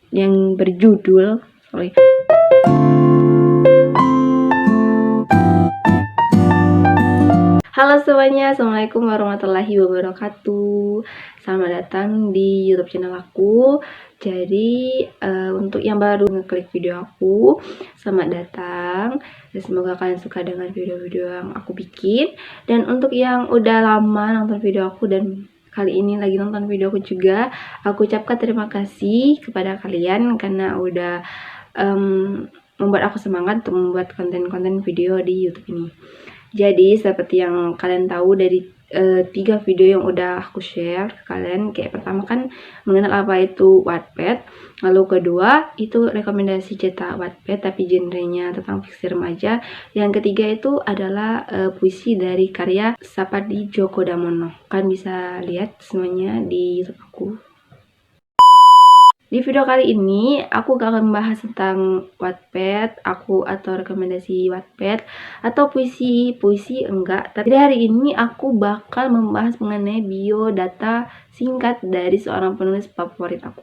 yang berjudul Halo semuanya, assalamualaikum warahmatullahi wabarakatuh. Selamat datang di YouTube channel aku. Jadi untuk yang baru ngeklik video aku, selamat datang. Dan semoga kalian suka dengan video-video yang aku bikin. Dan untuk yang udah lama nonton video aku dan kali ini lagi nonton video aku juga, aku ucapkan terima kasih kepada kalian karena udah membuat aku semangat untuk membuat konten-konten video di YouTube ini. Jadi seperti yang kalian tahu dari 3 video yang udah aku share ke kalian, kayak pertama kan mengenal apa itu Wattpad, lalu kedua itu rekomendasi cetak Wattpad tapi genrenya tentang fiksi remaja, yang ketiga itu adalah puisi dari karya Sapardi Djoko Damono. Kalian bisa lihat semuanya di YouTube aku. Di video kali ini aku gak akan membahas tentang Wattpad atau rekomendasi Wattpad atau puisi enggak. Tapi hari ini aku bakal membahas mengenai biodata singkat dari seorang penulis favorit aku.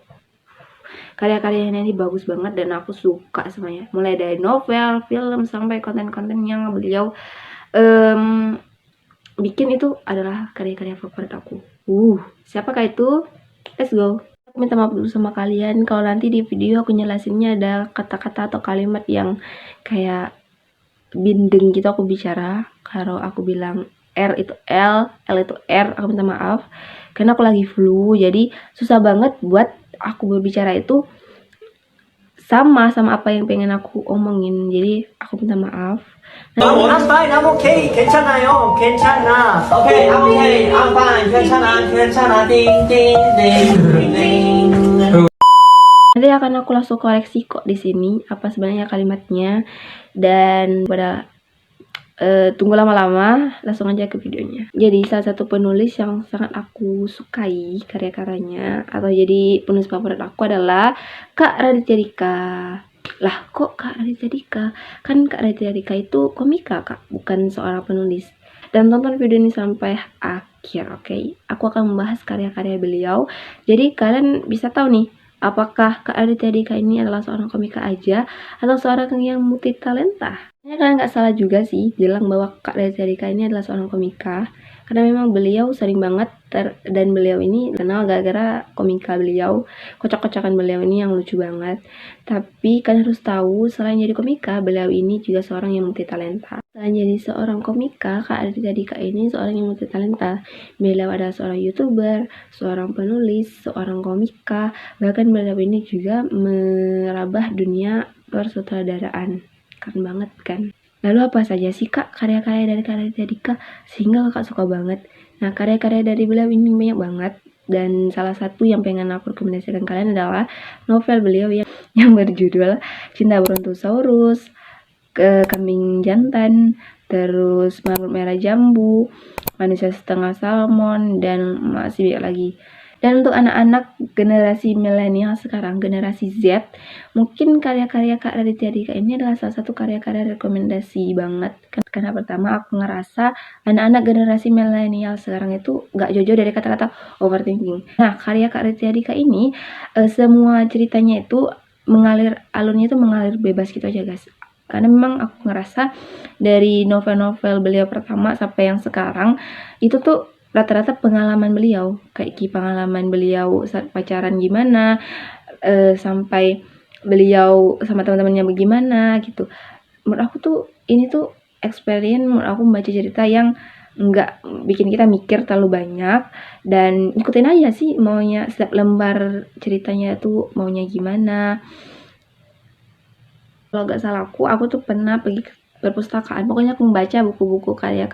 Karya-karyanya ini bagus banget dan aku suka semuanya. Mulai dari novel, film sampai konten-konten yang beliau bikin itu adalah karya-karya favorit aku. Siapakah itu? Let's go. Minta maaf dulu sama kalian kalau nanti di video aku jelasinnya ada kata-kata atau kalimat yang kayak bindeng gitu aku bicara. Kalau aku bilang R itu L, L itu R, aku minta maaf karena aku lagi flu, jadi susah banget buat aku berbicara itu sama apa yang pengen aku omongin, jadi aku minta maaf. I'm fine, I'm okay. 괜찮아요. 괜찮아. Okay, I'm okay. I'm fine. 괜찮아. Ding ding ding ding. Nanti akan aku langsung koreksi kok di sini apa sebenarnya kalimatnya, dan pada tunggu lama-lama, langsung aja ke videonya. Jadi salah satu penulis yang sangat aku sukai karya-karyanya atau jadi penulis favorit aku adalah Kak Raditya Dika. Lah kok Kak Raditya Dika? Kan Kak Raditya Dika itu komika Kak, bukan seorang penulis. Dan tonton video ini sampai akhir, oke? Aku akan membahas karya-karya beliau. Jadi kalian bisa tahu nih, apakah Kak Raditya Dika ini adalah seorang komika aja atau seorang yang multi talenta? Kalian nggak salah juga sih bilang bahwa Kak Raditya Dika ini adalah seorang komika, karena memang beliau sering banget dan beliau ini kenal gara-gara komika beliau, kocak-kocakan beliau ini yang lucu banget. Tapi kalian harus tahu, selain jadi komika, beliau ini juga seorang yang multi talenta. Selain jadi seorang komika, Kak Raditya Dika ini seorang yang multi talenta. Beliau adalah seorang YouTuber, seorang penulis, seorang komika, bahkan beliau ini juga merambah dunia persutradaraan. Keren banget kan? Lalu apa saja sih Kak karya-karya dari Kak Raditya Dika sehingga Kakak suka banget? Nah, karya-karya dari beliau ini banyak banget, dan salah satu yang pengen aku rekomendasikan kalian adalah novel beliau yang berjudul Cinta Brontosaurus, Kambing Jantan, terus Marut Merah Jambu, Manusia Setengah Salmon, dan masih banyak lagi. Dan untuk anak-anak generasi milenial sekarang, generasi Z, mungkin karya-karya Kak Raditya Dika ini adalah salah satu karya-karya rekomendasi banget. Karena pertama aku ngerasa anak-anak generasi milenial sekarang itu gak jauh-jauh dari kata-kata overthinking. Nah, karya Kak Raditya Dika ini semua ceritanya itu alurnya itu mengalir bebas gitu aja guys. Karena memang aku ngerasa dari novel-novel beliau pertama sampai yang sekarang itu tuh rata-rata pengalaman beliau, kayak pengalaman beliau saat pacaran gimana, sampai beliau sama teman-temannya bagaimana gitu. Menurut aku tuh ini tuh experience, menurut aku membaca cerita yang nggak bikin kita mikir terlalu banyak, dan ikutin aja sih maunya setiap lembar ceritanya tuh maunya gimana. Kalau nggak salah aku tuh pernah pergi ke perpustakaan, pokoknya aku membaca buku-buku karya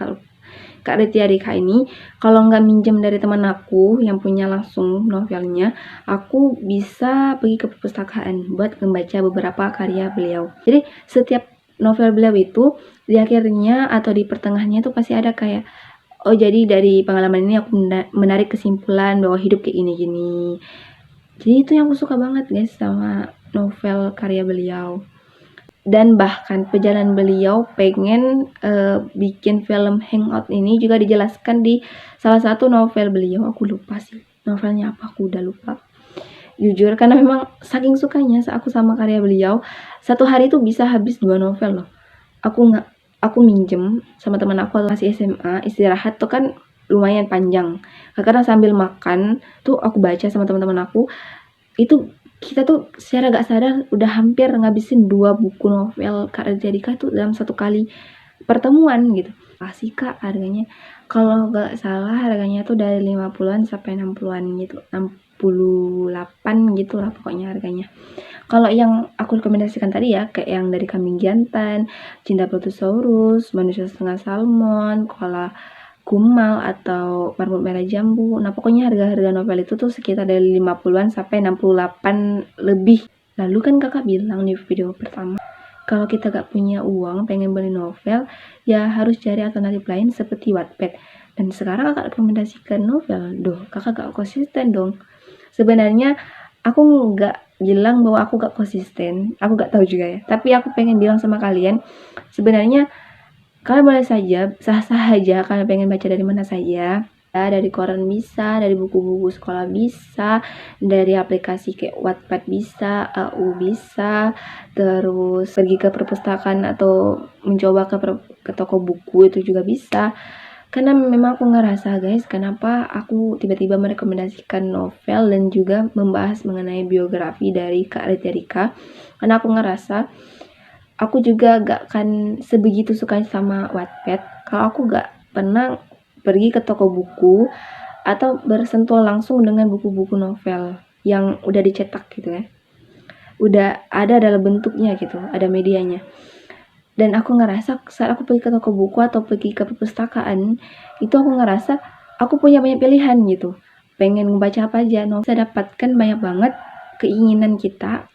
Kak Raditya Dika ini. Kalau nggak minjem dari teman aku yang punya langsung novelnya, aku bisa pergi ke perpustakaan buat membaca beberapa karya beliau. Jadi setiap novel beliau itu di akhirnya atau di pertengahannya itu pasti ada kayak, oh jadi dari pengalaman ini aku menarik kesimpulan bahwa hidup kayak gini-gini. Jadi itu yang aku suka banget guys sama novel karya beliau. Dan bahkan perjalanan beliau pengen bikin film Hangout ini juga dijelaskan di salah satu novel beliau. Aku lupa sih novelnya apa, aku udah lupa. jujur, karena memang saking sukanya aku sama karya beliau, satu hari tuh bisa habis 2 novel loh. Aku minjem sama teman aku masih SMA, istirahat tuh kan lumayan panjang. Karena sambil makan tuh aku baca sama teman-teman aku. Itu kita tuh secara gak sadar udah hampir ngabisin 2 buku novel Kak Raditya Dika tuh dalam satu kali pertemuan gitu. Pasti Kak harganya, kalau gak salah harganya tuh dari 50-an sampai 60-an gitu, 68 gitu lah pokoknya harganya. Kalau yang aku rekomendasikan tadi ya, kayak yang dari Kambing Jantan, Cinta Plotosaurus, Manusia Setengah Salmon, Koala Kumal, atau Marmut Merah Jambu. Nah, pokoknya harga-harga novel itu tuh sekitar dari 50-an sampai 68 lebih. Lalu kan kakak bilang di video pertama, kalau kita gak punya uang pengen beli novel, ya harus cari alternatif lain seperti Wattpad. Dan sekarang kakak rekomendasikan novel, kakak gak konsisten dong. Sebenarnya aku gak bilang bahwa aku gak konsisten, aku gak tahu juga ya. Tapi aku pengen bilang sama kalian, sebenarnya kalian boleh saja, sah-sah aja kalian pengen baca dari mana saja. Dari koran bisa, dari buku-buku sekolah bisa, dari aplikasi kayak Wattpad bisa, AU bisa, terus pergi ke perpustakaan atau mencoba ke toko buku itu juga bisa. Karena memang aku ngerasa guys, kenapa aku tiba-tiba merekomendasikan novel dan juga membahas mengenai biografi dari Kak Raditya Dika. Karena aku ngerasa aku juga gak akan sebegitu suka sama Wattpad kalau aku gak pernah pergi ke toko buku atau bersentuh langsung dengan buku-buku novel yang udah dicetak gitu ya, udah ada dalam bentuknya gitu, ada medianya. Dan aku ngerasa saat aku pergi ke toko buku atau pergi ke perpustakaan, itu aku ngerasa aku punya banyak pilihan gitu, pengen membaca apa aja. Saya dapatkan banyak banget keinginan kita,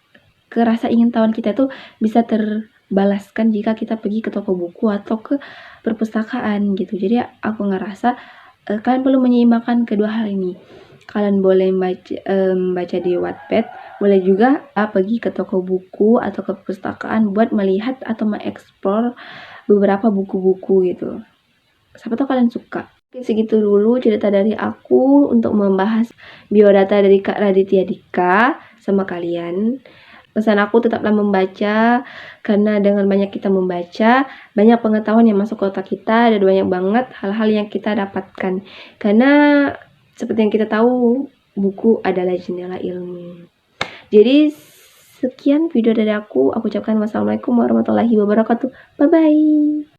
kerasa ingin tahuan kita tuh bisa terbalaskan jika kita pergi ke toko buku atau ke perpustakaan gitu. Jadi aku ngerasa kalian perlu menyeimbangkan kedua hal ini. Kalian boleh baca di Wattpad, boleh juga pergi ke toko buku atau ke perpustakaan buat melihat atau mengeksplor beberapa buku-buku gitu. Siapa tahu kalian suka. Oke, segitu dulu cerita dari aku untuk membahas biodata dari Kak Raditya Dika sama kalian. Pesan aku tetaplah membaca, karena dengan banyak kita membaca, banyak pengetahuan yang masuk ke otak kita, dan banyak banget hal-hal yang kita dapatkan. Karena seperti yang kita tahu, buku adalah jendela ilmu. Jadi sekian video dari aku ucapkan wassalamualaikum warahmatullahi wabarakatuh. Bye-bye.